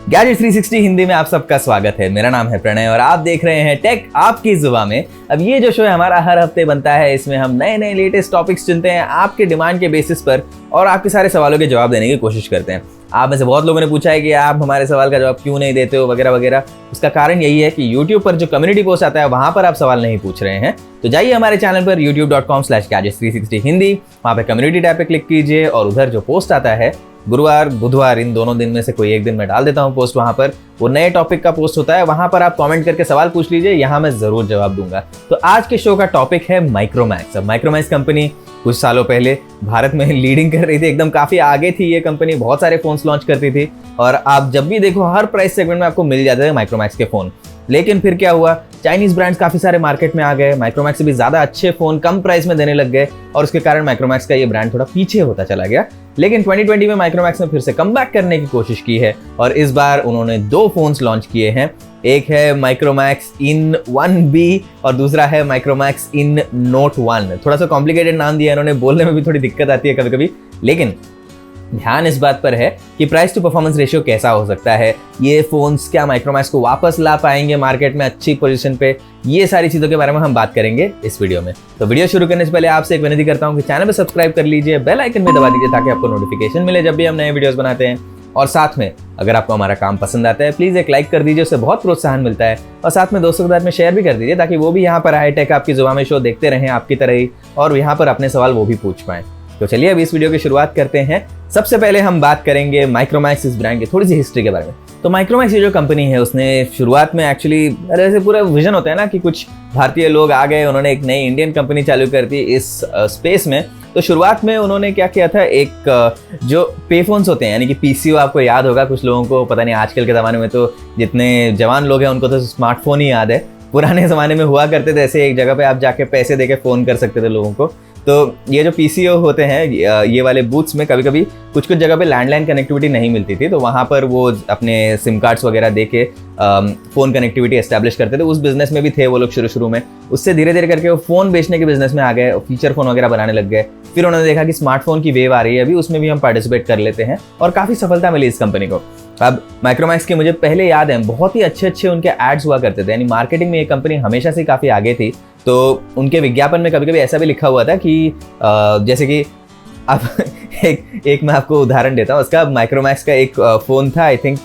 Gadget 360 Hindi में आप सबका स्वागत है। मेरा नाम है प्रणय और आप देख रहे हैं टेक आपकी जुबान में। अब ये जो शो है हमारा हर हफ्ते बनता है, इसमें हम नए नए लेटेस्ट टॉपिक्स चुनते हैं आपके डिमांड के बेसिस पर और आपके सारे सवालों के जवाब देने की कोशिश करते हैं। आप में से बहुत लोगों ने पूछा है कि आप हमारे सवाल का जवाब क्यों नहीं देते हो वगैरह वगैरह। उसका कारण यही है कि YouTube पर जो कम्युनिटी पोस्ट आता है वहां पर आप सवाल नहीं पूछ रहे हैं। तो जाइए हमारे चैनल पर youtube.com/gadgets360 हिंदी, वहां पे कम्युनिटी टैब पे क्लिक कीजिए और उधर जो पोस्ट आता है गुरुवार बुधवार इन दोनों दिन में से कोई एक दिन मैं डाल देता हूँ पोस्ट, वहां पर वो नए टॉपिक का पोस्ट होता है। वहां पर आप कमेंट करके सवाल पूछ लीजिए, यहाँ मैं जरूर जवाब दूंगा। तो आज के शो का टॉपिक है माइक्रोमैक्स। अब माइक्रोमैक्स कंपनी कुछ सालों पहले भारत में लीडिंग कर रही थी, एकदम काफी आगे थी ये कंपनी, बहुत सारे फोन्स लॉन्च करती थी और आप जब भी देखो हर प्राइस सेगमेंट में आपको मिल जाते थे माइक्रोमैक्स के फोन। लेकिन फिर क्या हुआ, चाइनीज ब्रांड्स काफी सारे मार्केट में आ गए, माइक्रोमैक्स से भी ज्यादा अच्छे फोन कम प्राइस में देने लग गए और उसके कारण माइक्रोमैक्स का ये ब्रांड थोड़ा पीछे होता चला गया। लेकिन 2020 में माइक्रोमैक्स ने फिर से कमबैक करने की कोशिश की है और इस बार उन्होंने दो फोन्स लॉन्च किए हैं। एक है माइक्रोमैक्स इन 1B और दूसरा है माइक्रोमैक्स इन नोट 1। थोड़ा सा कॉम्प्लिकेटेड नाम दिया इन्होंने, बोलने में भी थोड़ी दिक्कत आती है कभी कभी, लेकिन ध्यान इस बात पर है कि प्राइस टू परफॉर्मेंस रेशियो कैसा हो सकता है, ये फोन्स क्या माइक्रोमैक्स को वापस ला पाएंगे मार्केट में अच्छी पोजीशन पे, ये सारी चीजों के बारे में हम बात करेंगे इस वीडियो में। तो वीडियो शुरू करने से पहले आपसे एक विनती करता हूं कि चैनल पे सब्सक्राइब कर लीजिए, बेल आइकन भी दबा दीजिए ताकि आपको नोटिफिकेशन मिले जब भी हम नए वीडियोस बनाते हैं। और साथ में अगर आपको हमारा काम पसंद आता है प्लीज एक लाइक कर दीजिए, उससे बहुत प्रोत्साहन मिलता है। और साथ में दोस्तों के साथ में शेयर भी कर दीजिए ताकि वो भी यहाँ पर आए टेक आपकी जुबान में शो देखते रहें आपकी तरह ही और यहाँ पर अपने सवाल वो भी पूछ पाएं। तो चलिए अब इस वीडियो की शुरुआत करते हैं। सबसे पहले हम बात करेंगे माइक्रोमैक्स इस ब्रांड की थोड़ी सी हिस्ट्री के बारे में। तो माइक्रोमैक्स ये जो कंपनी है उसने शुरुआत में एक्चुअली ऐसे पूरा विजन होता है ना कि कुछ भारतीय लोग आ गए, उन्होंने एक नई इंडियन कंपनी चालू कर दी इस स्पेस में। तो शुरुआत में उन्होंने क्या किया था, एक जो पे फोन्स होते हैं यानी कि पीसीओ, आपको याद होगा, कुछ लोगों को पता नहीं, आजकल के ज़माने में तो जितने जवान लोग हैं उनको तो स्मार्टफोन ही याद है। पुराने ज़माने में हुआ करते थे ऐसे, एक जगह पे आप जाके पैसे देके फ़ोन कर सकते थे लोगों को। तो ये जो पीसीओ होते हैं ये वाले बूथ्स में कभी कभी कुछ कुछ जगह पे लैंडलाइन कनेक्टिविटी नहीं मिलती थी, तो वहाँ पर वो अपने सिम कार्ड्स वगैरह दे के फ़ोन कनेक्टिविटी एस्टैब्लिश करते थे। उस बिजनेस में भी थे वो लोग शुरू में। उससे धीरे धीरे करके वो फ़ोन बेचने के बिजनेस में आ गए, फीचर फ़ोन वगैरह बनाने लग गए। फिर उन्होंने देखा कि स्मार्टफोन की वेव आ रही है अभी, उसमें भी हम पार्टिसिपेट कर लेते हैं और काफ़ी सफलता मिली इस कंपनी को। अब माइक्रोमैक्स के मुझे पहले याद है बहुत ही अच्छे उनके एड्स हुआ करते थे, यानी मार्केटिंग में ये कंपनी हमेशा से काफ़ी आगे थी। तो उनके विज्ञापन में कभी कभी ऐसा भी लिखा हुआ था कि जैसे कि अब एक मैं आपको उदाहरण देता हूँ उसका। माइक्रोमैक्स का एक फ़ोन था, आई थिंक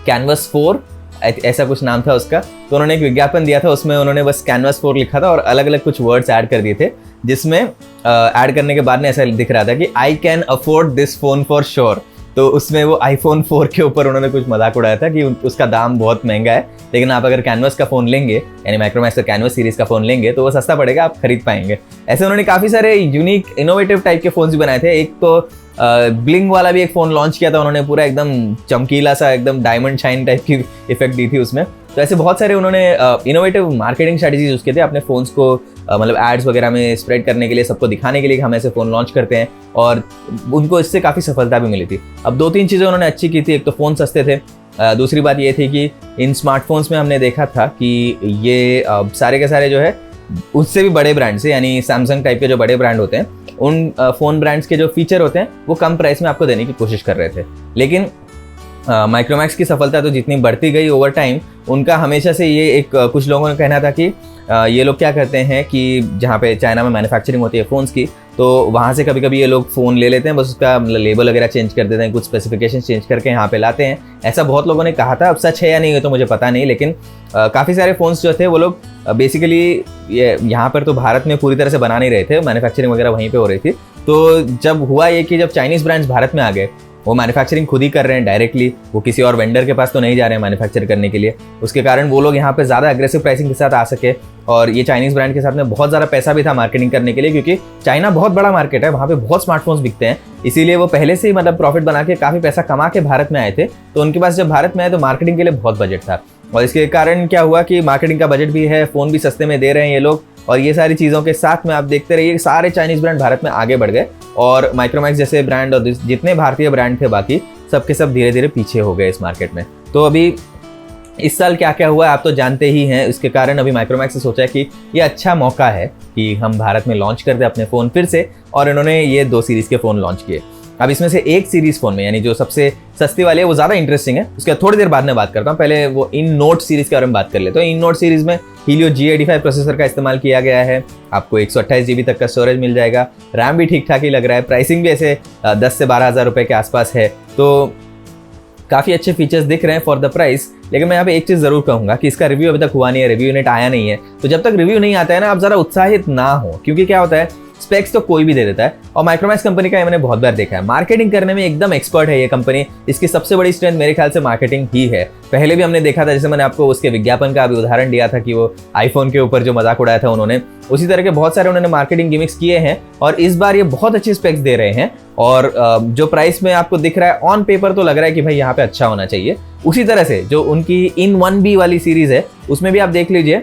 कैनवस 4 ऐसा कुछ नाम था उसका। तो उन्होंने एक विज्ञापन दिया था, उसमें उन्होंने बस कैनवस 4 लिखा था और अलग अलग कुछ वर्ड्स ऐड कर दिए थे, जिसमें ऐड करने के बाद में ऐसा दिख रहा था कि I can afford this phone for sure. तो उसमें वो आईफोन 4 के ऊपर उन्होंने कुछ मजाक उड़ाया था कि उसका दाम बहुत महंगा है, लेकिन आप अगर कैनवस का फ़ोन लेंगे यानी माइक्रोमैक्स का कैनवस सीरीज़ का फ़ोन लेंगे तो वो सस्ता पड़ेगा, आप खरीद पाएंगे। ऐसे उन्होंने काफ़ी सारे यूनिक इनोवेटिव टाइप के फ़ोन्स भी बनाए थे। एक तो ब्लिंग वाला भी एक फ़ोन लॉन्च किया था उन्होंने, पूरा एकदम चमकीला सा, एकदम डायमंड शाइन टाइप की इफेक्ट दी थी उसमें। तो ऐसे बहुत सारे उन्होंने इनोवेटिव मार्केटिंग स्ट्रेटजीज यूज़ किए थे अपने फ़ोन्स को मतलब एड्स वगैरह में स्प्रेड करने के लिए, सबको दिखाने के लिए कि हम ऐसे फ़ोन लॉन्च करते हैं, और उनको इससे काफ़ी सफलता भी मिली थी। अब 2-3 चीज़ें उन्होंने अच्छी की थी। एक तो फ़ोन सस्ते थे, दूसरी बात ये थी कि इन स्मार्टफोन्स में हमने देखा था कि ये सारे के सारे जो है उससे भी बड़े ब्रांड से, यानी सैमसंग टाइप के जो बड़े ब्रांड होते हैं उन फ़ोन ब्रांड्स के जो फीचर होते हैं वो कम प्राइस में आपको देने की कोशिश कर रहे थे। लेकिन माइक्रोमैक्स की सफलता तो जितनी बढ़ती गई ओवर टाइम, उनका हमेशा से ये एक कुछ लोगों ने कहना था कि ये लोग क्या करते हैं कि जहाँ पे चाइना में मैन्युफैक्चरिंग होती है फ़ोन्स की, तो वहाँ से कभी कभी ये लोग फ़ोन ले लेते हैं, बस उसका लेबल वगैरह चेंज कर देते हैं, कुछ स्पेसिफिकेशन चेंज करके यहाँ पे लाते हैं। ऐसा बहुत लोगों ने कहा था, अब सच है या नहीं है तो मुझे पता नहीं, लेकिन काफ़ी सारे फ़ोन्स जो थे वो लोग बेसिकली यहाँ पर तो भारत में पूरी तरह से बना नहीं रहे थे, मैन्युफैक्चरिंग वगैरह वहीं पर हो रही थी। तो जब हुआ ये कि जब चाइनीज़ ब्रांड्स भारत में आ गए, वो मैन्युफैक्चरिंग खुद ही कर रहे हैं डायरेक्टली, वो किसी और वेंडर के पास तो नहीं जा रहे हैं मैन्युफैक्चर करने के लिए, उसके कारण वो लोग यहाँ पे ज़्यादा एग्रेसिव प्राइसिंग के साथ आ सके। और ये चाइनीज़ ब्रांड के साथ में बहुत ज़्यादा पैसा भी था मार्केटिंग करने के लिए, क्योंकि चाइना बहुत बड़ा मार्केट है, वहाँ पे बहुत स्मार्टफोन्स बिकते हैं, इसीलिए वो पहले से ही मतलब प्रॉफिट बना के काफ़ी पैसा कमा के भारत में आए थे। तो उनके पास जब भारत में आए तो मार्केटिंग के लिए बहुत बजट था, और इसके कारण क्या हुआ कि मार्केटिंग का बजट भी है, फ़ोन भी सस्ते में दे रहे हैं ये लोग, और ये सारी चीज़ों के साथ में आप देखते रहिए सारे चाइनीज़ ब्रांड भारत में आगे बढ़ गए और माइक्रोमैक्स जैसे ब्रांड और जितने भारतीय ब्रांड थे बाकी सबके सब धीरे धीरे पीछे हो गए इस मार्केट में। तो अभी इस साल क्या क्या हुआ आप तो जानते ही हैं, इसके कारण अभी माइक्रोमैक्स ने सोचा कि ये अच्छा मौका है कि हम भारत में लॉन्च कर दें अपने फ़ोन फिर से, और इन्होंने ये 2 सीरीज़ के फ़ोन लॉन्च किए। अब इसमें से एक सीरीज फोन में, यानी जो सबसे सस्ती वाली है, वो ज़्यादा इंटरेस्टिंग है, उसके थोड़ी देर बाद में बात करता हूँ। पहले वो इन नोट सीरीज के बारे में बात कर लेते हैं। तो इन नोट सीरीज में Helio G85 प्रोसेसर का इस्तेमाल किया गया है। आपको 128 GB तक का स्टोरेज मिल जाएगा। रैम भी ठीक ठाक ही लग रहा है। प्राइसिंग भी ऐसे 10 से 12 हज़ार रुपये के आसपास है। तो काफ़ी अच्छे फीचर्स दिख रहे हैं फॉर द प्राइस। लेकिन मैं यहाँ पे एक चीज़ ज़रूर कहूँगा कि इसका रिव्यू अभी तक हुआ नहीं है, रिव्यू यूनिट आया नहीं है। तो जब तक रिव्यू नहीं आता है ना, आप ज़रा उत्साहित ना हो, क्योंकि क्या होता है, स्पेक्स तो कोई भी दे देता है। और माइक्रोमैक्स कंपनी का मैंने बहुत बार देखा है, मार्केटिंग करने में एकदम एक्सपर्ट है ये कंपनी। इसकी सबसे बड़ी स्ट्रेंथ मेरे ख्याल से मार्केटिंग ही है। पहले भी हमने देखा था, जैसे मैंने आपको उसके विज्ञापन का अभी उदाहरण दिया था कि वो आईफोन के ऊपर जो मजाक उड़ाया था उन्होंने, उसी तरह के बहुत सारे उन्होंने मार्केटिंग गिमिक्स किए हैं। और इस बार ये बहुत अच्छी स्पेक्स दे रहे हैं। और जो प्राइस में आपको दिख रहा है ऑन पेपर, तो लग रहा है कि भाई यहाँ पे अच्छा होना चाहिए। उसी तरह से जो उनकी इन 1B वाली सीरीज है, उसमें भी आप देख लीजिए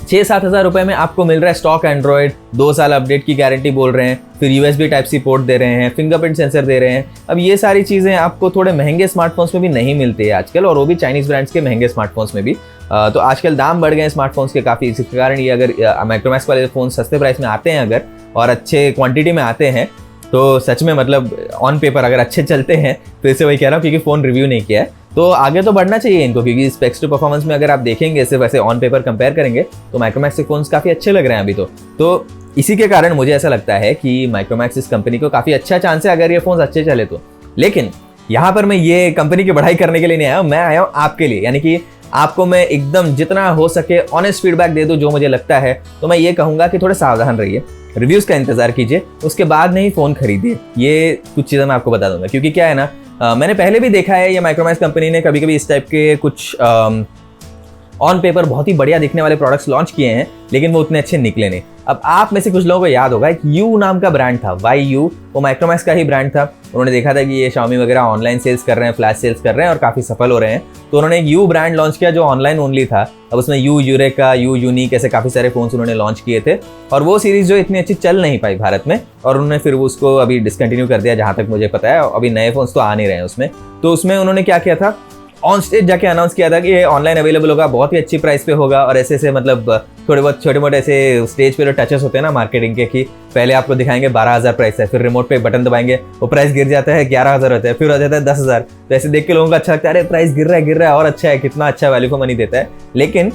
6-7 हज़ार रुपये में आपको मिल रहा है स्टॉक एंड्रॉयड, 2 साल अपडेट की गारंटी बोल रहे हैं, फिर USB Type-C पोर्ट दे रहे हैं, फिंगरप्रिंट सेंसर दे रहे हैं। अब ये सारी चीज़ें आपको थोड़े महंगे स्मार्टफोन्स में भी नहीं मिलती है आजकल, और वो भी चाइनीज़ ब्रांड्स के महंगे स्मार्टफोन्स में भी। तो आजकल दाम बढ़ गए हैं स्मार्टफोन्स के काफ़ी, इसके कारण ये अगर माइक्रोमैक्स वाले फ़ोन सस्ते प्राइस में आते हैं अगर, और अच्छे क्वांटिटी में आते हैं, तो सच में मतलब ऑन पेपर अगर अच्छे चलते हैं, फिर से वही कह रहा हूँ, क्योंकि फ़ोन रिव्यू नहीं किया है, तो आगे तो बढ़ना चाहिए इनको। क्योंकि स्पेक्स टू परफॉर्मेंस में अगर आप देखेंगे, सिर्फ ऐसे ऑन पेपर कंपेयर करेंगे, तो माइक्रोमैक्स के फ़ोन्स काफ़ी अच्छे लग रहे हैं अभी तो इसी के कारण मुझे ऐसा लगता है कि माइक्रोमैक्स इस कंपनी को काफ़ी अच्छा चांस है अगर ये फ़ोन्स अच्छे चले तो। लेकिन यहाँ पर मैं ये कंपनी की बढ़ाई करने के लिए नहीं आया हूँ, मैं आया हूँ आपके लिए, यानी कि आपको मैं एकदम जितना हो सके ऑनेस्ट फीडबैक दे दूँ जो मुझे लगता है। तो मैं ये कहूँगा कि थोड़े सावधान रहिए, रिव्यूज़ का इंतजार कीजिए, उसके बाद नहीं फ़ोन खरीदिए। ये कुछ चीज़ें मैं आपको बता दूंगा, क्योंकि क्या है ना, मैंने पहले भी देखा है ये माइक्रोमैक्स कंपनी ने कभी कभी इस टाइप के कुछ ऑन पेपर बहुत ही बढ़िया दिखने वाले प्रोडक्ट्स लॉन्च किए हैं, लेकिन वो उतने अच्छे निकले नहीं। अब आप में से कुछ लोगों को याद होगा, एक यू नाम का ब्रांड था, YU, वो माइक्रोमैक्स का ही ब्रांड था। उन्होंने देखा था कि ये Xiaomi वगैरह ऑनलाइन सेल्स कर रहे हैं, फ्लैश सेल्स कर रहे हैं और काफ़ी सफल हो रहे हैं, तो उन्होंने एक यू ब्रांड लॉन्च किया जो ऑनलाइन ओनली था। अब उसमें यू यूरेका, यू यूनिक, ऐसे काफ़ी सारे फोन्स उन्होंने लॉन्च किए थे, और वो सीरीज़ जो इतनी अच्छी चल नहीं पाई भारत में, और उन्होंने फिर वो उसको अभी डिसकंटिन्यू कर दिया, जहाँ तक मुझे पता है। अभी नए फोन्स तो आ नहीं रहे हैं उसमें। तो उसमें उन्होंने क्या किया था, ऑन स्टेज जाके अनाउंस किया था कि ये ऑनलाइन अवेलेबल होगा, बहुत ही अच्छी प्राइस पे होगा, और ऐसे मतलब थोड़े बहुत छोटे मोटे ऐसे स्टेज पे जो टचेस होते हैं ना मार्केटिंग के, कि पहले आपको दिखाएंगे 12,000 प्राइस है, फिर रिमोट पे बटन दबाएंगे, वो प्राइस गिर जाता है 11,000 होता है, फिर हो जाता है 10,000। तो ऐसे देख के लोगों को अच्छा लगता है, अरे प्राइस गिर रहा है और अच्छा है, कितना अच्छा वैल्यू फॉर मनी देता है। लेकिन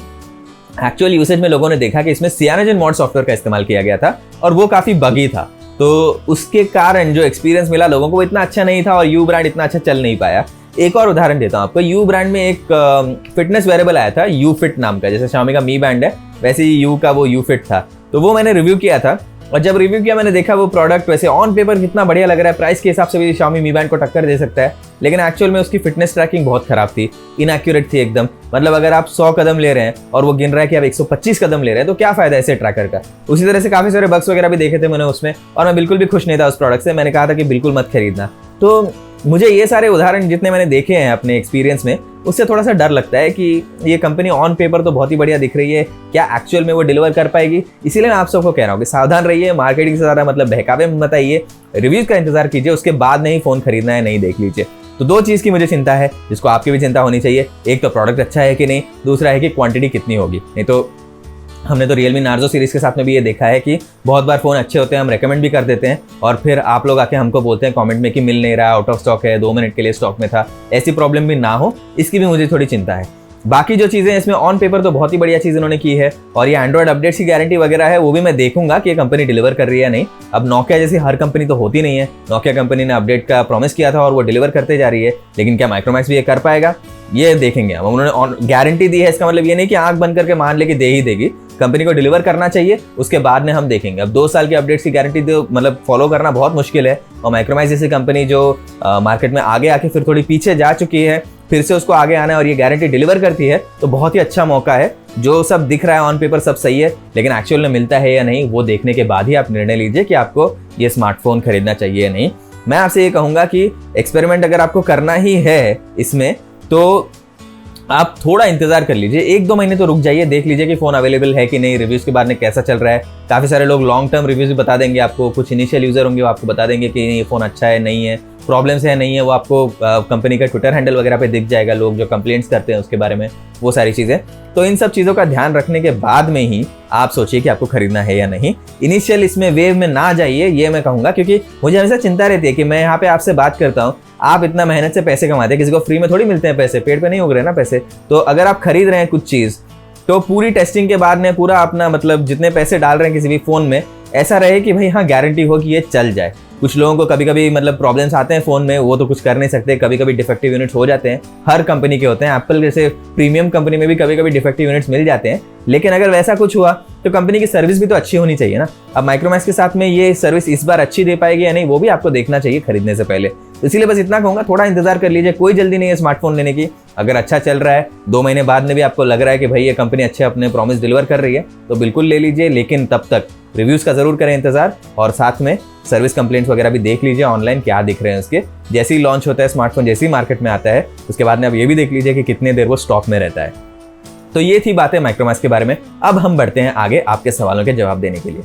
एक्चुअल यूसेज में लोगों ने देखा कि इसमें CyanogenMod सॉफ्टवेयर का इस्तेमाल किया गया था, और वो काफ़ी बगी था। तो उसके कारण जो एक्सपीरियंस मिला लोगों को वो इतना अच्छा नहीं था, और यू ब्रांड इतना अच्छा चल नहीं पाया। एक और उदाहरण देता हूँ आपको, यू ब्रांड में एक फिटनेस वेरेबल आया था YouFit नाम का, जैसे Xiaomi का Mi Band है, वैसे ही यू का वो YouFit था। तो वो मैंने रिव्यू किया था, और जब रिव्यू किया मैंने देखा वो प्रोडक्ट वैसे ऑन पेपर कितना बढ़िया लग रहा है, प्राइस के हिसाब से भी Xiaomi Mi Band को टक्कर दे सकता है, लेकिन एक्चुअल में उसकी फिटनेस ट्रैकिंग बहुत खराब थी, इनएक्यूरेट थी एकदम। मतलब अगर आप 100 कदम ले रहे हैं और वो गिन रहा है कि आप 125 कदम ले रहे हैं, तो क्या फायदा ऐसे ट्रैकर का। उसी तरह से काफ़ी सारे बग्स वगैरह भी देखे थे मैंने उसमें, और मैं बिल्कुल भी खुश नहीं था उस प्रोडक्ट से। मैंने कहा था कि बिल्कुल मत खरीदना। तो मुझे ये सारे उदाहरण जितने मैंने देखे हैं अपने एक्सपीरियंस में, उससे थोड़ा सा डर लगता है कि ये कंपनी ऑन पेपर तो बहुत ही बढ़िया दिख रही है, क्या एक्चुअल में वो डिलीवर कर पाएगी। इसीलिए मैं आप सबको कह रहा हूँ कि सावधान रहिए, मार्केटिंग से ज़्यादा मतलब बहकावे मत आइए, रिव्यूज़ का इंतजार कीजिए, उसके बाद नहीं फ़ोन खरीदना है, नहीं देख लीजिए। तो 2 चीज़ की मुझे चिंता है, जिसको आपकी भी चिंता होनी चाहिए। एक तो प्रोडक्ट अच्छा है कि नहीं, दूसरा है कि क्वांटिटी कितनी होगी। नहीं तो हमने तो Realme Narzo सीरीज़ के साथ में भी ये देखा है कि बहुत बार फ़ोन अच्छे होते हैं, हम रेकमेंड भी कर देते हैं, और फिर आप लोग आके हमको बोलते हैं कमेंट में कि मिल नहीं रहा, आउट ऑफ स्टॉक है, 2 मिनट के लिए स्टॉक में था। ऐसी प्रॉब्लम भी ना हो, इसकी भी मुझे थोड़ी चिंता है। बाकी जो चीज़ें इसमें ऑन पेपर तो बहुत ही बढ़िया चीज़ इन्होंने की है, और ये एंड्रॉयड अपडेट्स की गारंटी वगैरह है, वो भी मैं देखूंगा कि ये कंपनी डिलीवर कर रही है नहीं। अब नोकिया जैसी हर कंपनी तो होती नहीं है, नोकिया कंपनी ने अपडेट का प्रॉमिस किया था और वो डिलीवर करते जा रही है, लेकिन क्या माइक्रोमैक्स भी ये कर पाएगा, ये देखेंगे हम। उन्होंने गारंटी दी है, इसका मतलब ये नहीं कि आंख बंद करके मान ले कि दे ही देगी, कंपनी को डिलीवर करना चाहिए, उसके बाद में हम देखेंगे। अब 2 साल की अपडेट्स की गारंटी दो, मतलब फॉलो करना बहुत मुश्किल है, और माइक्रोमैक्स जैसी कंपनी जो मार्केट में आगे आके फिर थोड़ी पीछे जा चुकी है, फिर से उसको आगे आना है और ये गारंटी डिलीवर करती है, तो बहुत ही अच्छा मौका है। जो सब दिख रहा है ऑन पेपर सब सही है, लेकिन एक्चुअल में मिलता है या नहीं, वो देखने के बाद ही आप निर्णय लीजिए कि आपको ये स्मार्टफोन खरीदना चाहिए या नहीं। मैं आपसे ये कहूँगा कि एक्सपेरिमेंट अगर आपको करना ही है इसमें, तो आप थोड़ा इंतजार कर लीजिए, 1-2 महीने तो रुक जाइए, देख लीजिए कि फ़ोन अवेलेबल है कि नहीं, रिव्यूज़ के बाद में कैसा चल रहा है। काफ़ी सारे लोग लॉन्ग टर्म रिव्यूज़ भी बता देंगे आपको, कुछ इनिशियल यूज़र होंगे वो आपको बता देंगे कि ये फ़ोन अच्छा है नहीं है, प्रॉब्लम्स है नहीं है वो आपको कंपनी का ट्विटर हैंडल वगैरह पे दिख जाएगा, लोग जो कंप्लेंट्स करते हैं उसके बारे में, वो सारी चीज़ें। तो इन सब चीज़ों का ध्यान रखने के बाद में ही आप सोचिए कि आपको खरीदना है या नहीं। इनिशियल इसमें वेव में ना जाइए, ये मैं कहूँगा, क्योंकि मुझे हमेशा चिंता रहती है कि मैं यहाँ पे आपसे बात करता हूँ, आप इतना मेहनत से पैसे कमाते हैं, किसी को फ्री में थोड़ी मिलते हैं पैसे, पेड़ पे नहीं उग रहे ना पैसे। तो अगर आप खरीद रहे हैं कुछ चीज़, तो पूरी टेस्टिंग के बाद में पूरा अपना मतलब जितने पैसे डाल रहे हैं किसी भी फ़ोन में, ऐसा रहे कि भाई हाँ गारंटी हो कि ये चल जाए। कुछ लोगों को कभी कभी मतलब प्रॉब्लम्स आते हैं फ़ोन में, वो तो कुछ कर नहीं सकते, कभी कभी डिफेक्टिव यूनिट्स हो जाते हैं, हर कंपनी के होते हैं। एप्पल जैसे प्रीमियम कंपनी में भी कभी कभी डिफेक्टिव यूनिट्स मिल जाते हैं, लेकिन अगर वैसा कुछ हुआ तो कंपनी की सर्विस भी तो अच्छी होनी चाहिए ना। अब माइक्रोमैक्स के साथ में ये सर्विस इस बार अच्छी दे पाएगी या नहीं, वो भी आपको देखना चाहिए खरीदने से पहले। तो इसीलिए बस इतना कहूँगा, थोड़ा इंतजार कर लीजिए, कोई जल्दी नहीं है स्मार्टफोन लेने की। अगर अच्छा चल रहा है, 2 महीने बाद में भी आपको लग रहा है कि भाई ये कंपनी अच्छे अपने प्रॉमिस डिलीवर कर रही है, तो बिल्कुल ले लीजिए। लेकिन तब तक रिव्यूज़ का ज़रूर करें इंतजार, और साथ में सर्विस कंप्लेंट्स वगैरह भी देख लीजिए ऑनलाइन क्या दिख रहे हैं उसके। जैसे ही लॉन्च होता है स्मार्टफोन, जैसे ही मार्केट में आता है, उसके बाद में आप ये भी देख लीजिए कि कितने देर वो स्टॉक में रहता है। तो ये थी बातें माइक्रोमैक्स के बारे में। अब हम बढ़ते हैं आगे आपके सवालों के जवाब देने के लिए।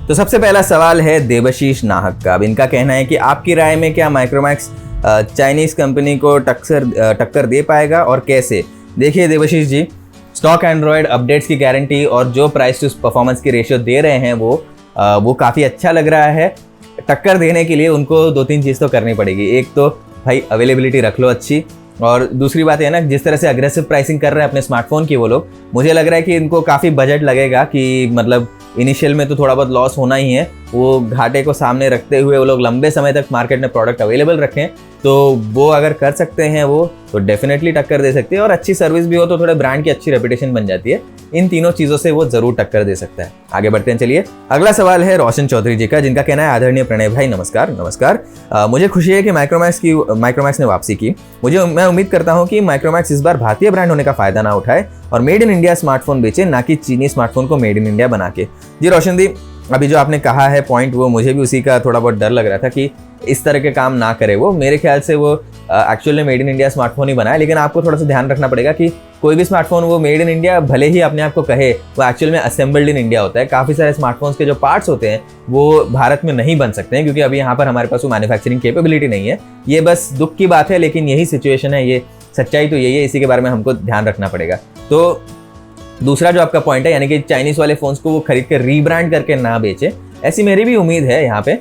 तो सबसे पहला सवाल है देवशीष नाहक का। अब इनका कहना है कि आपकी राय में क्या माइक्रोमैक्स चाइनीज़ कंपनी को टक्कर दे पाएगा और कैसे? देखिए देवशीष जी, स्टॉक एंड्रॉयड अपडेट्स की गारंटी और जो प्राइस टू परफॉर्मेंस की रेशियो दे रहे हैं वो काफ़ी अच्छा लग रहा है। टक्कर देने के लिए उनको 2-3 चीज़ तो करनी पड़ेगी। एक तो भाई अवेलेबिलिटी रख लो अच्छी, और दूसरी बात है ना, जिस तरह से अग्रेसिव प्राइसिंग कर रहे हैं अपने स्मार्टफोन की वो लोग, मुझे लग रहा है कि इनको काफ़ी बजट लगेगा कि मतलब इनिशियल में तो थोड़ा बहुत लॉस होना ही है। वो घाटे को सामने रखते हुए वो लोग लंबे समय तक मार्केट में प्रोडक्ट अवेलेबल रखें, तो वो अगर कर सकते हैं वो तो डेफिनेटली टक्कर दे सकती है। और अच्छी सर्विस भी हो तो थोड़े ब्रांड की अच्छी रेपुटेशन बन जाती है। इन तीनों चीज़ों से वो ज़रूर टक्कर दे सकता है। आगे बढ़ते हैं, चलिए। अगला सवाल है रोशन चौधरी जी का, जिनका कहना है आदरणीय प्रणय भाई नमस्कार। मुझे खुशी है कि माइक्रोमैक्स ने वापसी की। मैं उम्मीद करता हूँ कि माइक्रोमैक्स इस बार भारतीय ब्रांड होने का फायदा ना उठाए और मेड इन इंडिया स्मार्टफोन बेचे, ना कि चीनी स्मार्टफोन को मेड इन इंडिया बना के। जी रोशन जी, अभी जो आपने कहा है पॉइंट, वो मुझे भी उसी का थोड़ा बहुत डर लग रहा था कि इस तरह के काम ना करे वो। मेरे ख्याल से वो actually made in India smartphone ही बनाए, लेकिन आपको थोड़ा सा ध्यान रखना पड़ेगा कि कोई भी स्मार्टफोन वो मेड इन इंडिया भले ही अपने आप को कहे, वो एक्चुअल में असेंबल्ड इन इंडिया होता है। काफ़ी सारे स्मार्टफोन्स के जो पार्ट्स होते हैं वो भारत में नहीं बन सकते हैं, क्योंकि अभी यहाँ पर हमारे पास वो मैन्युफैक्चरिंग कैपेबिलिटी नहीं है। ये बस दुख की बात है, लेकिन यही सिचुएशन है, ये सच्चाई तो यही है। इसी के बारे में हमको ध्यान रखना पड़ेगा। तो दूसरा जो आपका पॉइंट है, यानी कि चाइनीज़ वाले फ़ोन्स को वो खरीद कर रीब्रांड करके ना बेचे, ऐसी मेरी भी उम्मीद है यहाँ पे।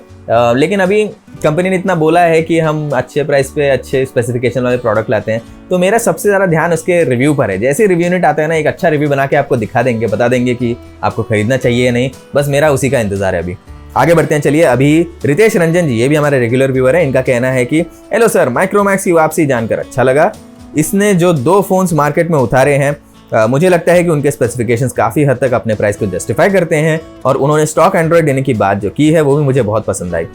लेकिन अभी कंपनी ने इतना बोला है कि हम अच्छे प्राइस पे अच्छे स्पेसिफिकेशन वाले प्रोडक्ट लाते हैं, तो मेरा सबसे ज़्यादा ध्यान उसके रिव्यू पर है। जैसे रिव्यू यूनिट आता है ना, एक अच्छा रिव्यू बना के आपको दिखा देंगे, बता देंगे कि आपको खरीदना चाहिए या नहीं। बस मेरा उसी का इंतजार है अभी। आगे बढ़ते हैं, चलिए। अभी रितेश रंजन जी, ये भी हमारे रेगुलर व्यूअर हैं, इनका कहना है कि हेलो सर, माइक्रोमैक्स की वापसी जानकर अच्छा लगा। इसने जो 2 फ़ोन्स मार्केट में उतारे हैं, मुझे लगता है कि उनके स्पेसिफिकेशंस काफ़ी हद तक अपने प्राइस को जस्टिफाई करते हैं, और उन्होंने स्टॉक एंड्रॉयड देने की बात जो की है वो भी मुझे बहुत पसंद आई।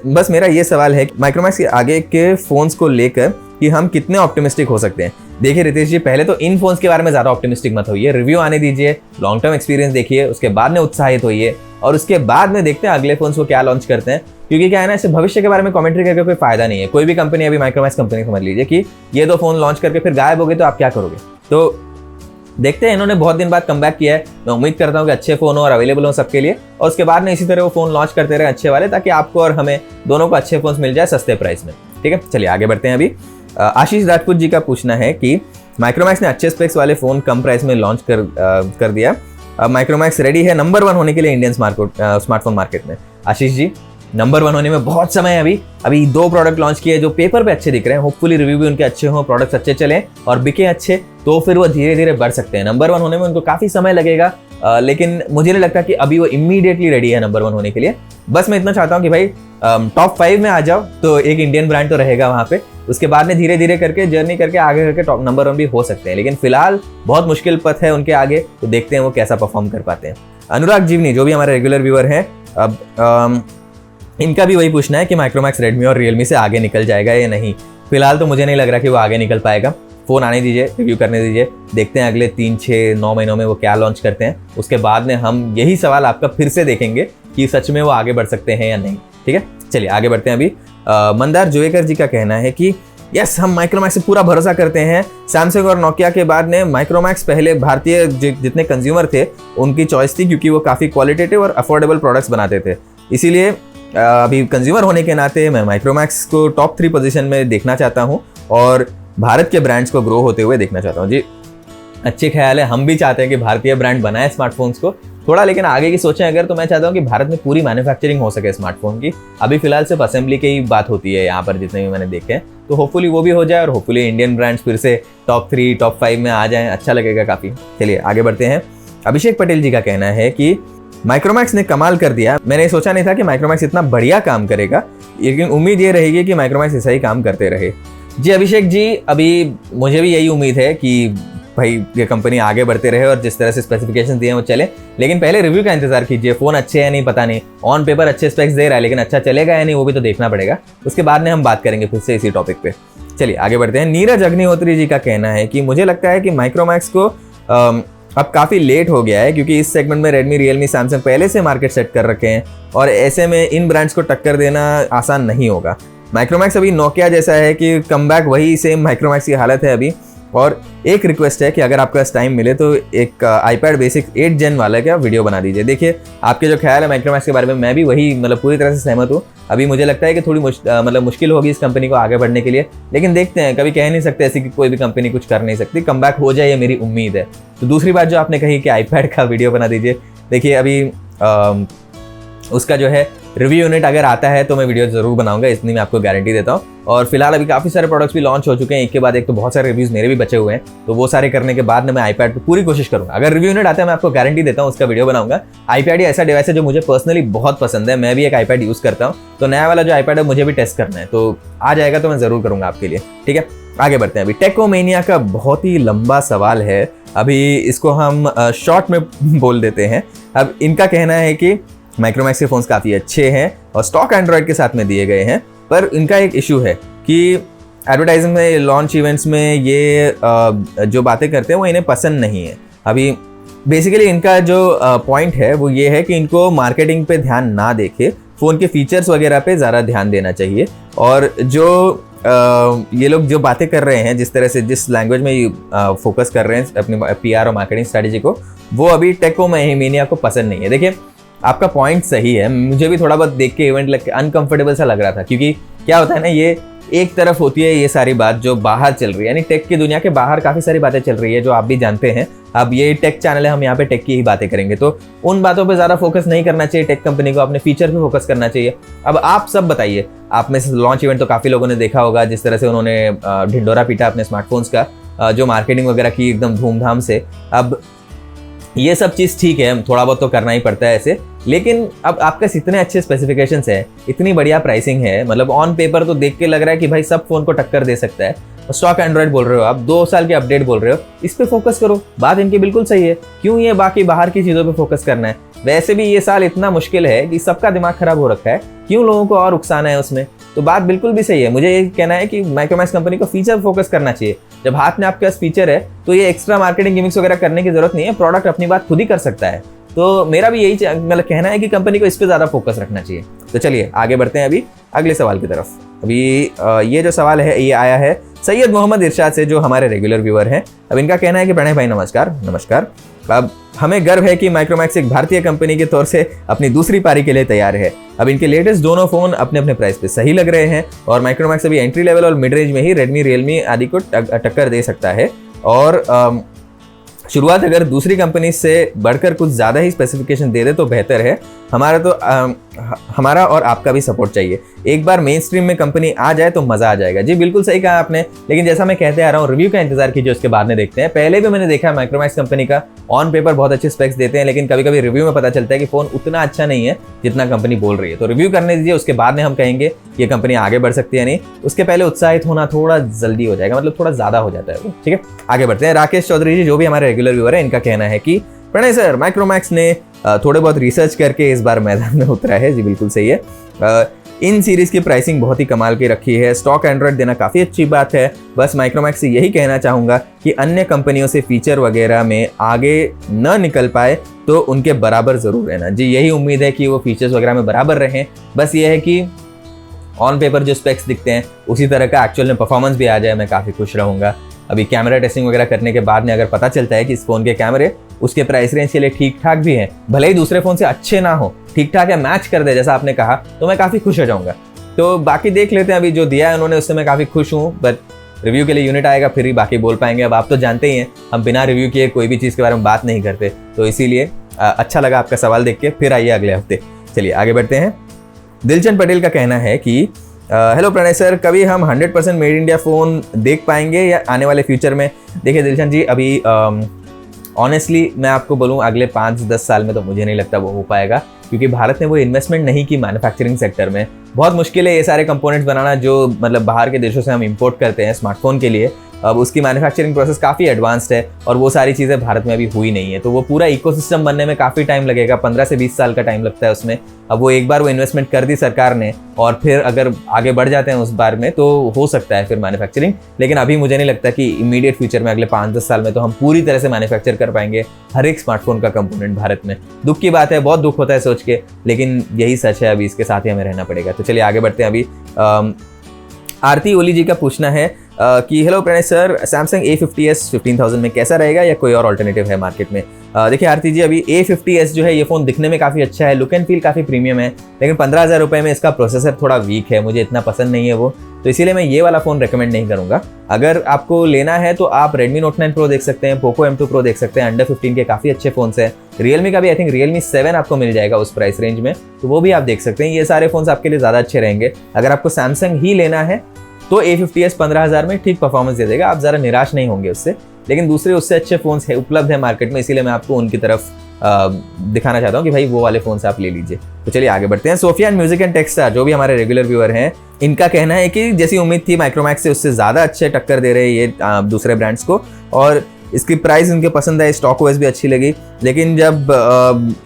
बस मेरा ये सवाल है माइक्रोमैक्स के आगे के फ़ोन्स को लेकर कि हम कितने ऑप्टिमिस्टिक हो सकते हैं। देखिए रितेश जी, पहले तो इन फोन्स के बारे में ज़्यादा ऑप्टिमिस्टिक मत होइए, रिव्यू आने दीजिए, लॉन्ग टर्म एक्सपीरियंस देखिए, उसके बाद में उत्साहित होइए, और उसके बाद में देखते हैं अगले फोन्स को क्या लॉन्च करते हैं। क्योंकि क्या है ना, इससे भविष्य के बारे में कमेंट्री करके कोई फायदा नहीं है। कोई भी कंपनी, अभी माइक्रोमैक्स कंपनी समझ लीजिए कि ये 2 फोन लॉन्च करके फिर गायब हो गए तो आप क्या करोगे। तो देखते हैं, इन्होंने बहुत दिन बाद कमबैक किया है, मैं उम्मीद करता हूँ कि अच्छे फ़ोन हो और अवेलेबल हो सबके लिए, और उसके बाद में इसी तरह वो फ़ोन लॉन्च करते रहे अच्छे वाले, ताकि आपको और हमें दोनों को अच्छे फ़ोन मिल जाए सस्ते प्राइस में। ठीक है, चलिए आगे बढ़ते हैं। अभी आशीष राजपूत जी का पूछना है कि माइक्रोमैक्स ने अच्छे स्पेक्स वाले फ़ोन कम प्राइस में लॉन्च कर दिया, अब माइक्रोमैक्स रेडी है नंबर 1 होने के लिए इंडियन स्मार्टफोन मार्केट में। आशीष जी, नंबर 1 होने में बहुत समय है। अभी 2 प्रोडक्ट लॉन्च किए जो पेपर पे अच्छे दिख रहे हैं, होपफुली रिव्यू भी उनके अच्छे हों, प्रोडक्ट्स अच्छे चलें और बिके अच्छे, तो फिर वो धीरे धीरे बढ़ सकते हैं। नंबर 1 होने में उनको काफ़ी समय लगेगा, लेकिन मुझे नहीं लगता कि अभी वो इमीडिएटली रेडी है नंबर 1 होने के लिए। बस मैं इतना चाहता हूँ कि भाई टॉप 5 में आ जाओ, तो एक इंडियन ब्रांड तो रहेगा वहाँ पे। उसके बाद में धीरे धीरे करके जर्नी करके आगे करके टॉप नंबर 1 भी हो सकते हैं, लेकिन फिलहाल बहुत मुश्किल पथ है उनके आगे, तो देखते हैं वो कैसा परफॉर्म कर पाते हैं। अनुराग जीवनी, जो भी हमारे रेगुलर व्यूअर हैं, अब इनका भी वही पूछना है कि माइक्रोमैक्स रेडमी और रियलमी से आगे निकल जाएगा या नहीं। फिलहाल तो मुझे नहीं लग रहा कि वो आगे निकल पाएगा। फ़ोन आने दीजिए, रिव्यू करने दीजिए, देखते हैं अगले 3, 6, 9 महीनों में वो क्या लॉन्च करते हैं। उसके बाद में हम यही सवाल आपका फिर से देखेंगे कि सच में वो आगे बढ़ सकते हैं या नहीं। ठीक है, चलिए आगे बढ़ते हैं। अभी मंदार जोएकर जी का कहना है कि यस, हम माइक्रोमैक्स से पूरा भरोसा करते हैं। सैमसंग और नोकिया के बाद ने माइक्रोमैक्स पहले भारतीय जितने कंज्यूमर थे उनकी चॉइस थी, क्योंकि वो काफ़ी क्वालिटेटिव और अफोर्डेबल प्रोडक्ट्स बनाते थे। इसीलिए अभी कंज्यूमर होने के नाते मैं माइक्रोमैक्स को टॉप 3 पोजीशन में देखना चाहता हूँ और भारत के ब्रांड्स को ग्रो होते हुए देखना चाहता हूँ। जी अच्छे ख्याल है, हम भी चाहते हैं कि भारतीय ब्रांड बनाए स्मार्टफोन्स को थोड़ा, लेकिन आगे की सोचें अगर, तो मैं चाहता हूँ कि भारत में पूरी मैन्युफैक्चरिंग हो सके स्मार्टफोन की। अभी फिलहाल सिर्फ असेंबली की ही बात होती है यहाँ पर, जितने भी मैंने देखे हैं, तो होपफुली वो भी हो जाए और होपफुली इंडियन ब्रांड्स फिर से टॉप 3 टॉप 5 में आ जाएं, अच्छा लगेगा काफ़ी। चलिए आगे बढ़ते हैं। अभिषेक पटेल जी का कहना है कि माइक्रोमैक्स ने कमाल कर दिया, मैंने सोचा नहीं था कि माइक्रोमैक्स इतना बढ़िया काम करेगा, लेकिन उम्मीद ये रहेगी कि माइक्रोमैक्स ऐसा ही काम करते रहे। जी अभिषेक जी, अभी मुझे भी यही उम्मीद है कि भाई ये कंपनी आगे बढ़ते रहे और जिस तरह से स्पेसिफिकेशन दिए हैं वो चले, लेकिन पहले रिव्यू का इंतजार कीजिए। फोन अच्छे है नहीं पता नहीं, ऑन पेपर अच्छे स्पेक्स दे रहा है, लेकिन अच्छा चलेगा या नहीं वो भी तो देखना पड़ेगा, उसके बाद में हम बात करेंगे फिर से इसी टॉपिक पे। चलिए आगे बढ़ते हैं। नीरज अग्निहोत्री जी का कहना है कि मुझे लगता है कि माइक्रोमैक्स को अब काफ़ी लेट हो गया है, क्योंकि इस सेगमेंट में रेडमी, रियलमी, सैमसंग पहले से मार्केट सेट कर रखे हैं और ऐसे में इन ब्रांड्स को टक्कर देना आसान नहीं होगा। माइक्रोमैक्स अभी नोकिया जैसा है कि कमबैक वही सेम माइक्रोमैक्स की हालत है अभी। और एक रिक्वेस्ट है कि अगर आपके पास टाइम मिले तो एक आईपैड बेसिक 8 जेन वाला क्या वीडियो बना दीजिए। देखिए आपके जो ख्याल है माइक्रोमैक्स के बारे में, मैं भी वही मतलब पूरी तरह से सहमत हूँ। अभी मुझे लगता है कि थोड़ी मुश्किल होगी इस कंपनी को आगे बढ़ने के लिए, लेकिन देखते हैं, कभी कह नहीं सकते ऐसी कि कोई भी कंपनी कुछ कर नहीं सकती। कमबैक हो जाए ये मेरी उम्मीद है। तो दूसरी बात जो आपने कही कि आईपैड का वीडियो बना दीजिए, देखिए अभी उसका जो है रिव्यू यूनिट अगर आता है तो मैं वीडियो जरूर बनाऊंगा, इतनी मैं आपको गारंटी देता हूँ। और फिलहाल अभी काफ़ी सारे प्रोडक्ट्स भी लॉन्च हो चुके हैं एक के बाद एक, तो बहुत सारे रिव्यूज़ मेरे भी बचे हुए हैं, तो वो सारे करने के बाद मैं आईपैड पर पूरी कोशिश करूँगा। अगर रिव्यू यूनिट आता है मैं आपको गारंटी देता हूँ उसका वीडियो बनाऊंगा। आईपैड ऐसा डिवाइस है जो मुझे पर्सनली बहुत पसंद है, मैं भी एक आईपैड यूज़ करता हूँ, तो नया वाला जो आईपैड है मुझे भी टेस्ट करना है, तो आ जाएगा तो मैं ज़रूर करूँगा आपके लिए। ठीक है आगे बढ़ते हैं। अभी टेकोमेनिया का बहुत ही लंबा सवाल है, अभी इसको हम शॉर्ट में बोल देते हैं। अब इनका कहना है कि माइक्रोमैक्स के फ़ोन्स काफ़ी अच्छे हैं और स्टॉक एंड्रॉयड के साथ में दिए गए हैं, पर इनका एक इशू है कि एडवर्टाइजिंग में, लॉन्च इवेंट्स में ये जो बातें करते हैं वो इन्हें पसंद नहीं है। अभी बेसिकली इनका जो पॉइंट है वो ये है कि इनको मार्केटिंग पे ध्यान ना देके फ़ोन के फीचर्स वगैरह पे ज़्यादा ध्यान देना चाहिए। और जो ये लोग जो बातें कर रहे हैं, जिस तरह से जिस लैंग्वेज में फोकस कर रहे हैं अपनी PR और मार्केटिंग स्ट्रैटेजी को, वो अभी टेकोमेनिया को पसंद नहीं है। देखिए आपका पॉइंट सही है, मुझे भी थोड़ा बहुत देख के इवेंट लग के अनकंफर्टेबल सा लग रहा था, क्योंकि क्या होता है ना, ये एक तरफ होती है ये सारी बात जो बाहर चल रही है, यानी टेक की दुनिया के बाहर काफ़ी सारी बातें चल रही है जो आप भी जानते हैं। अब ये टेक चैनल है, हम यहाँ पे टेक की ही बातें करेंगे, तो उन बातों पे ज़्यादा फोकस नहीं करना चाहिए टेक कंपनी को, अपने फीचर पे फोकस करना चाहिए। अब आप सब बताइए, आप में से लॉन्च इवेंट तो काफ़ी लोगों ने देखा होगा, जिस तरह से उन्होंने ढिंडोरा पीटा अपने स्मार्टफोन्स का, जो मार्केटिंग वगैरह की एकदम धूमधाम से। अब ये सब चीज़ ठीक है, थोड़ा बहुत तो करना ही पड़ता है ऐसे, लेकिन अब आपके इतने अच्छे स्पेसिफिकेशंस है, इतनी बढ़िया प्राइसिंग है, मतलब ऑन पेपर तो देख के लग रहा है कि भाई सब फोन को टक्कर दे सकता है। स्टॉक एंड्रॉयड बोल रहे हो आप, 2 साल के अपडेट बोल रहे हो, इस पे फोकस करो, बात इनकी बिल्कुल सही है। क्यों ये बाकी बाहर की चीज़ों पे फोकस करना है? वैसे भी ये साल इतना मुश्किल है कि सबका दिमाग खराब हो रखा है, क्यों लोगों को और उकसाना है उसमें? तो बात बिल्कुल भी सही है। मुझे ये कहना है कि माइक्रोमैक्स कंपनी को फीचर फोकस करना चाहिए। जब हाथ में आपके पास फीचर है तो ये एक्स्ट्रा मार्केटिंग गिमिक्स वगैरह करने की जरूरत नहीं है, प्रोडक्ट अपनी बात खुद ही कर सकता है। तो मेरा भी यही मतलब कहना है कि कंपनी को इस पे ज़्यादा फोकस रखना चाहिए। तो चलिए आगे बढ़ते हैं अभी अगले सवाल की तरफ। अभी ये जो सवाल है ये आया है सैयद मोहम्मद इरशाद से, जो हमारे रेगुलर व्यूअर हैं। अब इनका कहना है कि प्रणय भाई नमस्कार। अब हमें गर्व है कि माइक्रोमैक्स एक भारतीय कंपनी के तौर से अपनी दूसरी पारी के लिए तैयार है। अब इनके लेटेस्ट दोनों फ़ोन अपने अपने प्राइस पे सही लग रहे हैं और माइक्रोमैक्स अभी एंट्री लेवल और मिड रेंज में ही रेडमी, रियलमी आदि को टक्कर दे सकता है। और शुरुआत अगर दूसरी कंपनी से बढ़कर कुछ ज़्यादा ही स्पेसिफिकेशन दे दे तो बेहतर है। हमारा और आपका भी सपोर्ट चाहिए। एक बार मेन स्ट्रीम में कंपनी आ जाए तो मज़ा आ जाएगा। जी बिल्कुल सही कहा आपने, लेकिन जैसा मैं कहते आ रहा हूँ, रिव्यू का इंतजार कीजिए, उसके बाद में देखते हैं। पहले भी मैंने देखा है माइक्रोमैक्स कंपनी का ऑन पेपर बहुत अच्छे स्पेक्स देते हैं, लेकिन कभी कभी रिव्यू में पता चलता है कि फ़ोन उतना अच्छा नहीं है जितना कंपनी बोल रही है। तो रिव्यू करने दीजिए, उसके बाद में हम कहेंगे ये कंपनी आगे बढ़ सकती है नहीं। उसके पहले उत्साहित होना थोड़ा जल्दी हो जाएगा, मतलब थोड़ा ज़्यादा हो जाता है वो। ठीक है आगे बढ़ते हैं। राकेश चौधरी जी, जो भी हमारे रेगुलर व्यूअर है, इनका कहना है कि प्रणय सर, माइक्रोमैक्स ने थोड़े बहुत रिसर्च करके इस बार मैदान में उतरा है। जी बिल्कुल सही है। इन सीरीज़ की प्राइसिंग बहुत ही कमाल की रखी है। स्टॉक एंड्रॉयड देना काफ़ी अच्छी बात है। बस माइक्रोमैक्स से यही कहना चाहूँगा कि अन्य कंपनियों से फीचर वगैरह में आगे न निकल पाए तो उनके बराबर ज़रूर रहना। जी यही उम्मीद है कि वो फीचर्स वगैरह में बराबर रहें। बस ये है कि ऑन पेपर जो स्पेक्स दिखते हैं उसी तरह का एक्चुअल में परफॉर्मेंस भी आ जाए, मैं काफ़ी खुश रहूँगा। अभी कैमरा टेस्टिंग वगैरह करने के बाद में अगर पता चलता है कि इस फ़ोन के कैमरे उसके प्राइस रेंज के लिए ठीक ठाक भी हैं, भले ही दूसरे फ़ोन से अच्छे ना हो, ठीक ठाक है, मैच कर दे जैसा आपने कहा, तो मैं काफ़ी खुश हो जाऊँगा। तो बाकी देख लेते हैं, अभी जो दिया है उन्होंने उससे मैं काफ़ी खुश हूँ, बट रिव्यू के लिए यूनिट आएगा फिर ही बाकी बोल पाएंगे। अब आप तो जानते ही हैं हम बिना रिव्यू किए कोई भी चीज़ के बारे में बात नहीं करते, तो इसीलिए अच्छा लगा आपका सवाल देख के। फिर आइए अगले हफ्ते। चलिए आगे बढ़ते हैं। दिलचंद पटेल का कहना है कि हेलो प्रणय सर, कभी हम 100% मेड इंडिया फ़ोन देख पाएंगे या आने वाले फ्यूचर में? देखिए दिलचंद जी, अभी ऑनेस्टली मैं आपको बोलूँ अगले 5-10 साल में तो मुझे नहीं लगता वो हो पाएगा, क्योंकि भारत ने वो इन्वेस्टमेंट नहीं की मैन्युफैक्चरिंग सेक्टर में। बहुत मुश्किल है ये सारे कंपोनेंट्स बनाना जो मतलब बाहर के देशों से हम इंपोर्ट करते हैं स्मार्टफोन के लिए। अब उसकी मैन्युफैक्चरिंग प्रोसेस काफ़ी एडवांस्ड है और वो सारी चीज़ें भारत में अभी हुई नहीं है, तो वो पूरा इकोसिस्टम बनने में काफ़ी टाइम लगेगा, 15 से 20 साल का टाइम लगता है उसमें। अब वो एक बार वो इन्वेस्टमेंट कर दी सरकार ने और फिर अगर आगे बढ़ जाते हैं उस बार में तो हो सकता है फिर मैन्युफैक्चरिंग, लेकिन अभी मुझे नहीं लगता कि इमीडिएट फ्यूचर में अगले 5-10 साल में तो हम पूरी तरह से मैन्युफैक्चर कर पाएंगे हर एक स्मार्टफोन का कंपोनेंट भारत में। दुख की बात है, बहुत दुख होता है सोच के, लेकिन यही सच है, अभी इसके साथ ही हमें रहना पड़ेगा। तो चलिए आगे बढ़ते हैं। अभी आरती ओली जी का पूछना है कि hello Pranay sir, Samsung A50s 15,000 में कैसा रहेगा या कोई और अल्टरनेटिव है मार्केट में? देखिए आरती जी, अभी A50s जो है ये फ़ोन दिखने में काफ़ी अच्छा है, लुक एंड फील काफ़ी प्रीमियम है, लेकिन 15,000 रुपये में इसका प्रोसेसर थोड़ा वीक है, मुझे इतना पसंद नहीं है वो, तो इसीलिए मैं ये वाला फ़ोन रेकमेंड नहीं करूँगा। अगर आपको लेना है तो आप Redmi Note 9 Pro देख सकते हैं, Poco M2 Pro देख सकते हैं, अंडर 15 के काफ़ी अच्छे फ़ोन्स हैं। Realme का भी आई थिंक Realme 7 आपको मिल जाएगा उस प्राइस रेंज में, तो वो भी आप देख सकते हैं। ये सारे फ़ोन्स आपके लिए ज़्यादा अच्छे रहेंगे। अगर आपको सैमसंग ही लेना है तो A50s 15,000 में ठीक परफॉर्मेंस दे देगा, आप ज़रा निराश नहीं होंगे उससे, लेकिन दूसरे उससे अच्छे फ़ोन्स है उपलब्ध है मार्केट में, इसीलिए मैं आपको उनकी तरफ दिखाना चाहता हूँ कि भाई वो वाले फ़ोन्स आप ले लीजिए। तो चलिए आगे बढ़ते हैं। सोफियान म्यूजिक एंड टेक स्टार जो भी हमारे रेगुलर व्यूअर हैं, इनका कहना है कि जैसी उम्मीद थी माइक्रोमैक्स से उससे ज़्यादा अच्छे टक्कर दे रहे हैं ये दूसरे ब्रांड्स को, और इसकी प्राइस उनके पसंद है, स्टॉक ओएस भी अच्छी लगी, लेकिन जब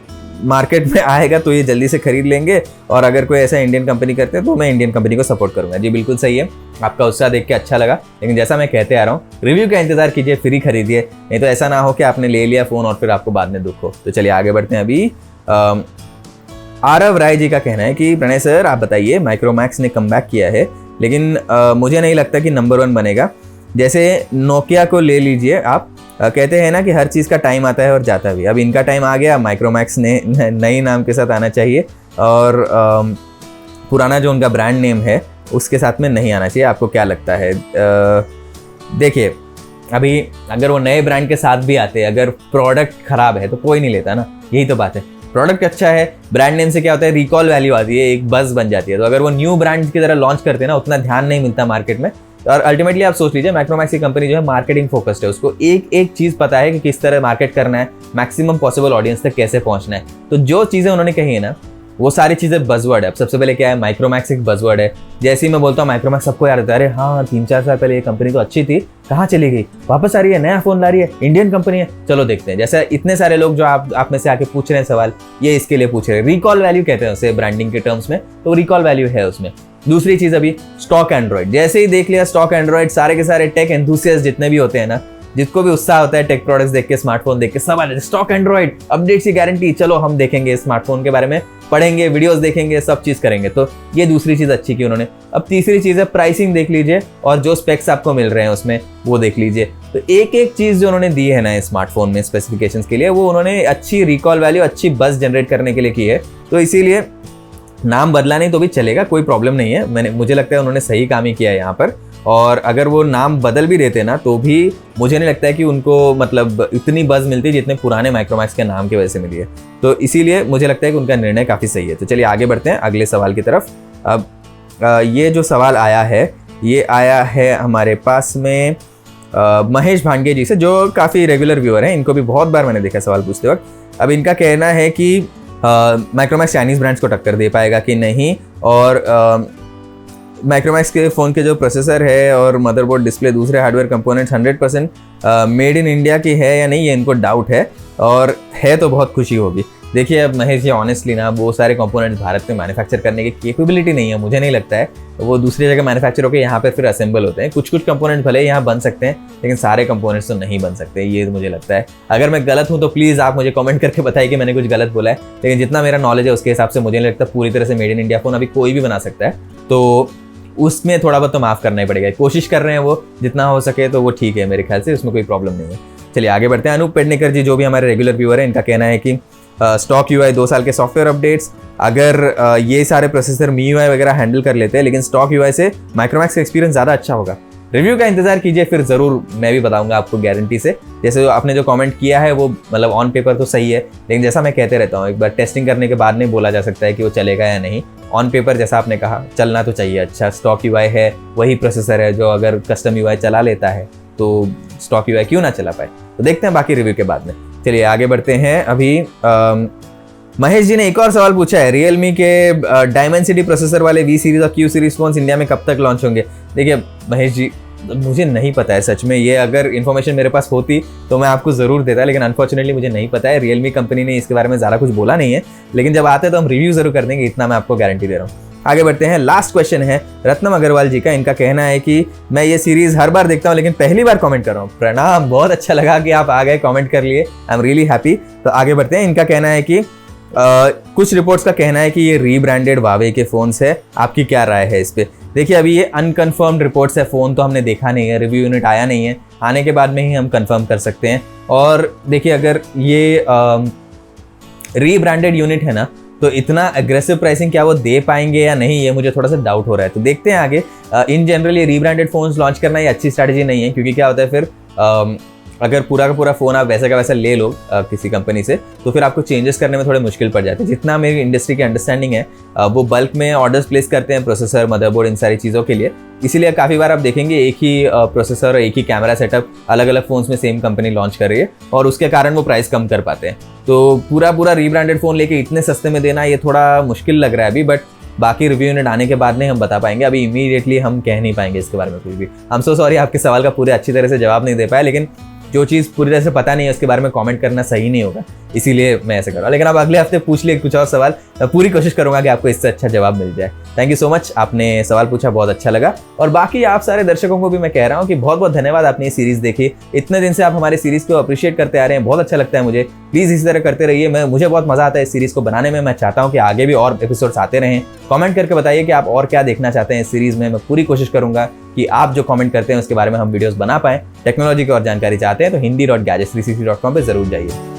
मार्केट में आएगा तो ये जल्दी से खरीद लेंगे, और अगर कोई ऐसा इंडियन कंपनी करते हैं तो मैं इंडियन कंपनी को सपोर्ट करूंगा। जी बिल्कुल सही है, आपका उत्साह देख के अच्छा लगा, लेकिन जैसा मैं कहते आ रहा हूँ रिव्यू का इंतजार कीजिए, फ्री खरीदिए, नहीं तो ऐसा ना हो कि आपने ले लिया फ़ोन और फिर आपको बाद में दुख हो। तो चलिए आगे बढ़ते हैं। अभी आरव राय जी का कहना है कि प्रणय सर आप बताइए, माइक्रोमैक्स ने कमबैक किया है, लेकिन मुझे नहीं लगता कि नंबर 1 बनेगा। जैसे नोकिया को ले लीजिए आप, कहते हैं ना कि हर चीज़ का टाइम आता है और जाता भी, अब इनका टाइम आ गया, माइक्रोमैक्स ने नई नाम के साथ आना चाहिए, और पुराना जो उनका ब्रांड नेम है उसके साथ में नहीं आना चाहिए। आपको क्या लगता है? देखिए अभी अगर वो नए ब्रांड के साथ भी आते, अगर प्रोडक्ट ख़राब है तो कोई नहीं लेता ना, यही तो बात है। प्रोडक्ट अच्छा है, ब्रांड नेम से क्या होता है, रिकॉल वैल्यू आती है, एक बज़ बन जाती है, तो अगर वो न्यू ब्रांड की तरह लॉन्च करते हैं ना, उतना ध्यान नहीं मिलता मार्केट में। और अल्टीमेटली आप सोच लीजिए, माइक्रोमैक्स की कंपनी जो है मार्केटिंग फोकस्ड है, उसको एक एक चीज़ पता है कि किस तरह मार्केट करना है, मैक्सिमम पॉसिबल ऑडियंस तक कैसे पहुंचना है। तो जो चीज़ें उन्होंने कही है ना, वो सारी चीज़ें बज़वर्ड है। अब सबसे पहले क्या है, माइक्रोमैक्स एक बज़वर्ड है। जैसे ही मैं बोलता हूँ माइक्रोमैक्स, सबको याद आता है, अरे हाँ 3-4 साल पहले ये कंपनी तो अच्छी थी, कहाँ चली गई, वापस आ रही है, नया फ़ोन ला रही है, इंडियन कंपनी है, चलो देखते हैं। जैसे इतने सारे लोग जो आप में से आके पूछ रहे हैं सवाल, ये इसके लिए पूछ रहे हैं। रिकॉल वैल्यू कहते हैं उसे ब्रांडिंग के टर्म्स में, तो रिकॉल वैल्यू है उसमें। दूसरी चीज़, अभी स्टॉक एंड्रॉइड, जैसे ही देख लिया स्टॉक एंड्रॉइड, सारे के सारे टेक एंथुसियास्ट जितने भी होते हैं ना, जिसको भी उत्साह होता है टेक प्रोडक्ट्स देख के, स्मार्टफोन देख के, सब आ जाते हैं स्टॉक एंड्रॉइड, अपडेट्स की गारंटी, चलो हम देखेंगे स्मार्टफोन के बारे में, पढ़ेंगे, वीडियोस देखेंगे, सब चीज़ करेंगे। तो ये दूसरी चीज़ अच्छी की उन्होंने। अब तीसरी चीज़ है प्राइसिंग देख लीजिए, और जो स्पेक्स आपको मिल रहे हैं उसमें वो देख लीजिए। तो एक एक चीज़ जो उन्होंने दी है ना स्मार्टफोन में स्पेसिफिकेशंस के लिए, वो उन्होंने अच्छी रिकॉल वैल्यू, अच्छी बज़ जनरेट करने के लिए की है। तो इसीलिए नाम बदला नहीं तो भी चलेगा, कोई प्रॉब्लम नहीं है। मुझे लगता है उन्होंने सही काम ही किया है यहाँ पर, और अगर वो नाम बदल भी देते ना तो भी मुझे नहीं लगता है कि उनको मतलब इतनी बज़ मिलती जितने पुराने माइक्रोमैक्स के नाम की वजह से मिली है। तो इसीलिए मुझे लगता है कि उनका निर्णय काफ़ी सही है। तो चलिए आगे बढ़ते हैं अगले सवाल की तरफ। अब ये जो सवाल आया है, ये आया है हमारे पास में महेश भांडे जी से, जो काफ़ी रेगुलर व्यूअर हैं, इनको भी बहुत बार मैंने देखा सवाल पूछते वक्त। अब इनका कहना है कि माइक्रोमैक्स चाइनीज़ ब्रांड्स को टक्कर दे पाएगा कि नहीं, और माइक्रोमैक्स के फ़ोन के जो प्रोसेसर है और मदरबोर्ड, डिस्प्ले, दूसरे hardware components 100% made in India की है या नहीं, ये इनको डाउट है, और है तो बहुत खुशी होगी। देखिए अब महेश जी, ऑनेस्टली ना वो सारे कंपोनेंट्स भारत में मैन्युफैक्चर करने की कैपेबिलिटी नहीं है, मुझे नहीं लगता है। वो दूसरी जगह मैन्युफैक्चर होकर यहाँ पर फिर असेंबल होते हैं। कुछ कुछ कंपोनेंट्स भले यहाँ बन सकते हैं, लेकिन सारे कंपोनेंट्स तो नहीं बन सकते, ये मुझे लगता है। अगर मैं गलत हूँ तो प्लीज़ आप मुझे कमेंट करके बताइए कि मैंने कुछ गलत बोला है, लेकिन जितना मेरा नॉलेज है उसके हिसाब से मुझे नहीं लगता पूरी तरह से मेड इन इंडिया फ़ोन अभी कोई भी बना सकता है। तो उसमें थोड़ा बहुत तो माफ़ करना ही पड़ेगा, कोशिश कर रहे हैं वो जितना हो सके, तो वो ठीक है मेरे ख्याल से, उसमें कोई प्रॉब्लम नहीं है। चलिए आगे बढ़ते हैं। अनूप पेडनेकर जी जो भी हमारे रेगुलर व्यूअर हैं, इनका कहना है कि स्टॉक यूआई 2 साल के सॉफ्टवेयर अपडेट्स, अगर ये सारे प्रोसेसर MIUI वगैरह हैंडल कर लेते हैं, लेकिन स्टॉक यूआई से माइक्रोमैक्स का एक्सपीरियंस ज़्यादा अच्छा होगा। रिव्यू का इंतजार कीजिए, फिर ज़रूर मैं भी बताऊंगा आपको गारंटी से। जैसे आपने जो कमेंट किया है वो मतलब ऑन पेपर तो सही है, लेकिन जैसा मैं कहते रहता हूँ, एक बार टेस्टिंग करने के बाद नहीं बोला जा सकता है कि वो चलेगा या नहीं। ऑन पेपर जैसा आपने कहा चलना तो चाहिए अच्छा। स्टॉक यूआई है, वही प्रोसेसर है जो अगर कस्टम यूआई चला लेता है तो स्टॉक यूआई क्यों ना चला पाए। तो देखते हैं बाकी रिव्यू के बाद में। चलिए आगे बढ़ते हैं। अभी महेश जी ने एक और सवाल पूछा है, रियलमी के डायमेंसिटी प्रोसेसर वाले V सीरीज और Q सीरीज फोन इंडिया में कब तक लॉन्च होंगे? देखिए महेश जी, मुझे नहीं पता है सच में, ये अगर इन्फॉर्मेशन मेरे पास होती तो मैं आपको ज़रूर देता, लेकिन अनफॉर्चुनेटली मुझे नहीं पता है। रियलमी कंपनी ने इसके बारे में ज़्यादा कुछ बोला नहीं है, लेकिन जब आते हैं तो हम रिव्यू ज़रूर कर देंगे, इतना मैं आपको गारंटी दे रहा हूँ। आगे बढ़ते हैं। लास्ट क्वेश्चन है रत्नम अग्रवाल जी का। इनका कहना है कि मैं ये सीरीज हर बार देखता हूँ लेकिन पहली बार कमेंट कर रहा हूँ। प्रणाम, बहुत अच्छा लगा कि आप आ गए, कमेंट कर लिए, आई एम रियली हैप्पी। तो आगे बढ़ते हैं। इनका कहना है कि कुछ रिपोर्ट्स का कहना है कि ये रीब्रांडेड वावे के फ़ोन्स है, आपकी क्या राय है इस पे? देखिए अभी ये अनकन्फर्म्ड रिपोर्ट्स है, फ़ोन तो हमने देखा नहीं है, रिव्यू यूनिट आया नहीं है, आने के बाद में ही हम कंफर्म कर सकते हैं। और देखिए अगर ये रीब्रांडेड यूनिट है ना, तो इतना एग्रेसिव प्राइसिंग क्या वो दे पाएंगे या नहीं, ये मुझे थोड़ा सा डाउट हो रहा है। तो देखते हैं आगे। इन जनरल ये रीब्रांडेड फ़ोन्स लॉन्च करना ये अच्छी स्ट्रैटेजी नहीं है, क्योंकि क्या होता है फिर अगर पूरा का पूरा फ़ोन आप वैसा का वैसा ले लो किसी कंपनी से, तो फिर आपको चेंजेस करने में थोड़े मुश्किल पड़ जाते हैं। जितना मेरी इंडस्ट्री की अंडरस्टैंडिंग है वो बल्क में ऑर्डर्स प्लेस करते हैं प्रोसेसर, मदरबोर्ड, इन सारी चीज़ों के लिए। इसीलिए काफ़ी बार आप देखेंगे एक ही प्रोसेसर और एक ही कैमरा सेटअप अलग अलग फ़ोन्स में सेम कंपनी लॉन्च कर रही है, और उसके कारण वो प्राइस कम कर पाते हैं। तो पूरा रीब्रांडेड फ़ोन लेके इतने सस्ते में देना ये थोड़ा मुश्किल लग रहा है अभी, बट बाकी रिव्यू यूनिट आने के बाद नहीं हम बता पाएंगे। अभी इमीडिएटली हम कह नहीं पाएंगे इसके बारे में कुछ भी। हम सो सॉरी, आपके सवाल का पूरे अच्छी तरह से जवाब नहीं दे पाया, लेकिन जो चीज़ पूरी तरह से पता नहीं है उसके बारे में कमेंट करना सही नहीं होगा, इसीलिए मैं ऐसे कर रहा हूँ। लेकिन आप अगले हफ्ते पूछ लिए कुछ और सवाल, मैं पूरी कोशिश करूंगा कि आपको इससे अच्छा जवाब मिल जाए। थैंक यू सो मच, आपने सवाल पूछा, बहुत अच्छा लगा। और बाकी आप सारे दर्शकों को भी मैं कह रहा हूँ कि बहुत बहुत धन्यवाद, आपने ये सीरीज़ देखी। इतने दिन से आप हमारे सीरीज़ को अप्रिशिएट करते आ रहे हैं, बहुत अच्छा लगता है मुझे। प्लीज़ इसी तरह करते रहिए, मुझे बहुत मज़ा आता है इस सीरीज़ को बनाने में। मैं चाहता हूँ कि आगे भी और एपिसोड्स आते रहें। कमेंट करके बताइए कि आप और क्या देखना चाहते हैं इस सीरीज़ में। मैं पूरी कोशिश करूँगा कि आप जो कमेंट करते हैं उसके बारे में हम वीडियोस बना पाएं। टेक्नोलॉजी की और जानकारी चाहते हैं तो hindi.gadgets360.com पे जरूर जाइए।